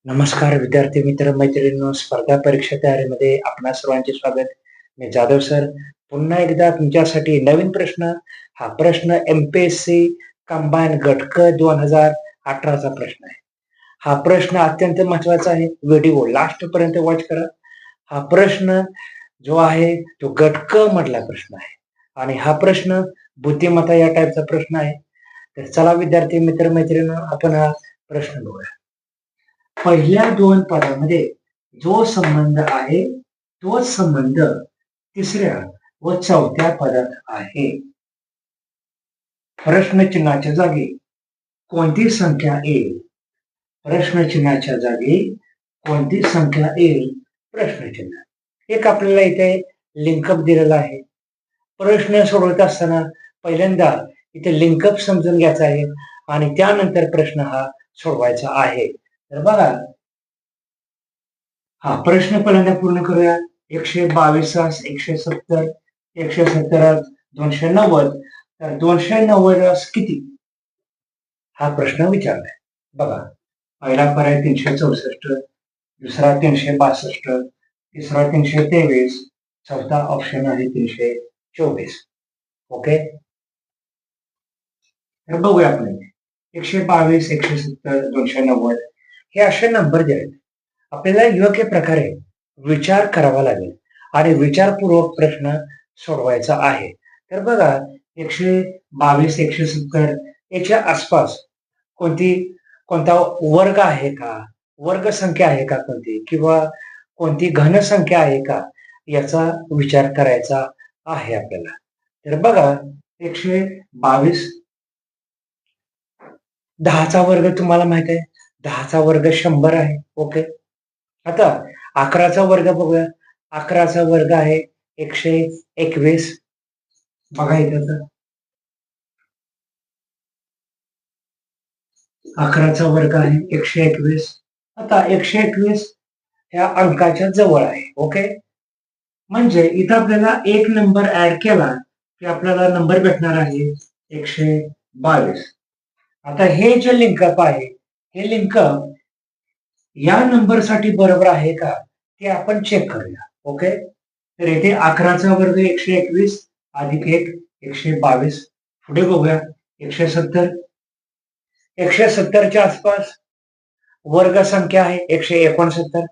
नमस्कार विद्यार्थी मित्र मैत्रिणींनो, स्पर्धा परीक्षा तयारीमध्ये आपणा सर्वांचे स्वागत. मी जाधव सर पुन्हा एकदा तुमच्यासाठी नवीन प्रश्न. हा प्रश्न एमपीएससी कंबाईन गट क 2018चा प्रश्न आहे. हा प्रश्न अत्यंत महत्वाचा आहे. व्हिडिओ लास्ट पर्यंत वॉच करा. हा प्रश्न जो आहे तो गट क मधला प्रश्न आहे आणि हा प्रश्न बुद्धिमत्ता या टाईपचा प्रश्न आहे. तर चला विद्यार्थी मित्र मैत्रिणींनो, आपण हा प्रश्न बघूया. पहिल्या दोन पदामध्ये जो संबंध आहे तोच संबंध तिसऱ्या व चौथ्या पदात आहे. प्रश्नचिन्हाच्या जागी कोणती संख्या येईल? प्रश्नचिन्हाच्या जागी कोणती संख्या येईल? प्रश्नचिन्ह. एक आपल्याला इथे लिंकअप दिलेला आहे. प्रश्न सोडवत असताना पहिल्यांदा इथे लिंकअप समजून घ्यायचा आहे आणि त्यानंतर प्रश्न हा सोडवायचा आहे. तर बघा, हा प्रश्न पहिल्यांदा पूर्ण करूया. 122 170 170 290, तर 290 किती हा प्रश्न विचारलाय. बघा, पहिला पर्याय 364, दुसरा 362, तिसरा 323, चौथा ऑप्शन आहे 324. ओके, तर बघूया आपण 122 170 290 हे असे नंबर जे आहेत आपल्याला योग्य प्रकारे विचार करावा लागेल आणि विचारपूर्वक प्रश्न सोडवायचा आहे. तर बघा, 122 170 याच्या आसपास कोणता वर्ग आहे का, वर्ग संख्या आहे का कोणती, किंवा कोणती घन संख्या आहे का, याचा विचार करायचा आहे आपल्याला. तर बघा, 122 10चा वर्ग तुम्हाला माहित आहे, 10चा वर्ग 100 आहे. ओके, आता 11चा वर्ग बघूया. 11चा वर्ग आहे 121. बघा इथं 11चा वर्ग आहे 121. आता 121 ह्या अंकाच्या जवळ आहे. ओके, म्हणजे इथं आपल्याला एक नंबर ऍड केला की आपल्याला नंबर भेटणार आहे 122. आता हे जे लिंकअप आहे, हे लिंकअप या नंबर साठी बरोबर आहे का ते आपण चेक करूया. ओके, तर इथे 11चा वर्ग 121 अधिक 1 122. पुढे बघूया 170. 170च्या आसपास वर्ग संख्या आहे 169.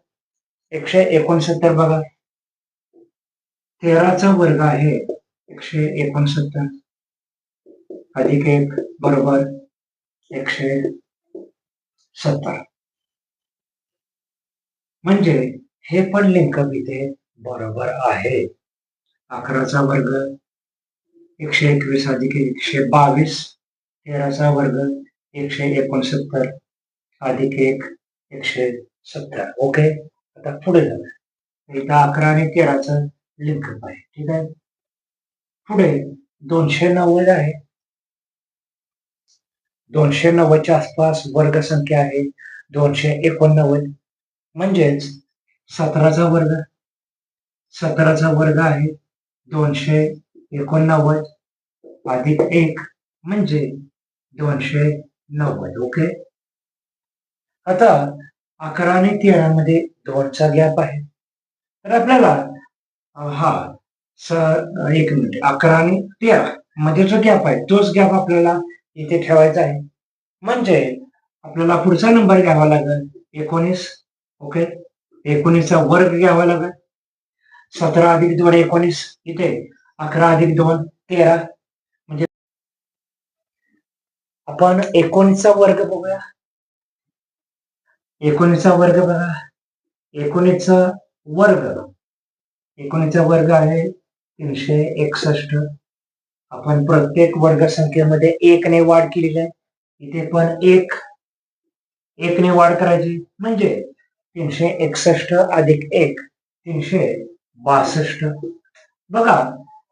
169 बघा, 13चा वर्ग आहे 169 अधिक 1 बरोबर 170. म्हणजे हे पण लिंकअप इथे बरोबर आहे. 11चा वर्ग 121 अधिक 122, 13चा वर्ग 169 अधिक 1 170. ओके, आता पुढे जाऊया. इथं 11 आणि 13चं लिंकअप आहे. ठीक आहे, पुढे 290 आहे. 290च्या आसपास वर्ग संख्या आहे 289. म्हणजेच 17चा वर्ग 17चा वर्ग आहे 289 अधिक 1 म्हणजे 290. ओके, आता 11 आणि 13 मध्ये 2चा गॅप आहे. तर आपल्याला हा एक मिनिट, 11 आणि 13 मध्ये जो गॅप आहे तोच गॅप आपल्याला इथे ठेवायचा आहे. म्हणजे आपल्याला पुढचा नंबर घ्यावा लागेल 19. ओके, 19चा वर्ग घ्यावा लागेल. 17 अधिक 2 19, इथे 11 अधिक 2 13. म्हणजे आपण 19चा वर्ग बघूया. 19चा वर्ग बघा, 19चा वर्ग 19चा वर्ग आहे 361. आपण प्रत्येक वर्ग संख्येमध्ये 1 ने वाढ केलेली आहे. इथे पण 1 ने वाढ करायची म्हणजे 361 अधिक 1 362. बघा,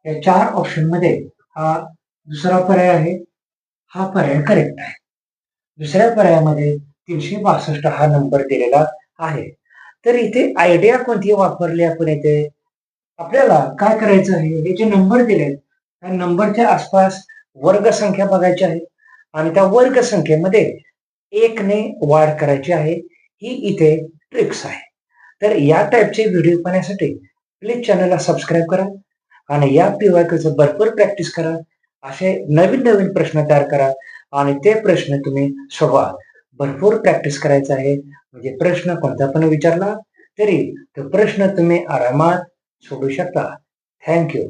या 4 ऑप्शन मध्ये हा दुसरा पर्याय आहे, हा पर्याय करेक्ट आहे. दुसऱ्या पर्यायामध्ये 362 हा नंबर दिलेला आहे. तर इथे आयडिया कोणती वापरली आपण? इथे आपल्याला काय करायचं आहे, हे जे नंबर दिले त्या नंबरच्या आसपास वर्ग संख्या बघायची आहे आणि त्या वर्ग संख्येमध्ये 1 ने वाढ करायची आहे. ही इथे ट्रिक्स आहे. तर या टाईपचे व्हिडिओ पाहण्यासाठी प्लीज चॅनलला सबस्क्राईब करा आणि या पीवायक्यूचं भरपूर प्रॅक्टिस करा. असे नवीन नवीन प्रश्न तयार करा आणि ते प्रश्न तुम्ही सोडवा. भरपूर प्रॅक्टिस करायचं आहे. म्हणजे प्रश्न कोणता पण विचारला तरी तो प्रश्न तुम्ही आरामात सोडू शकता. थँक्यू.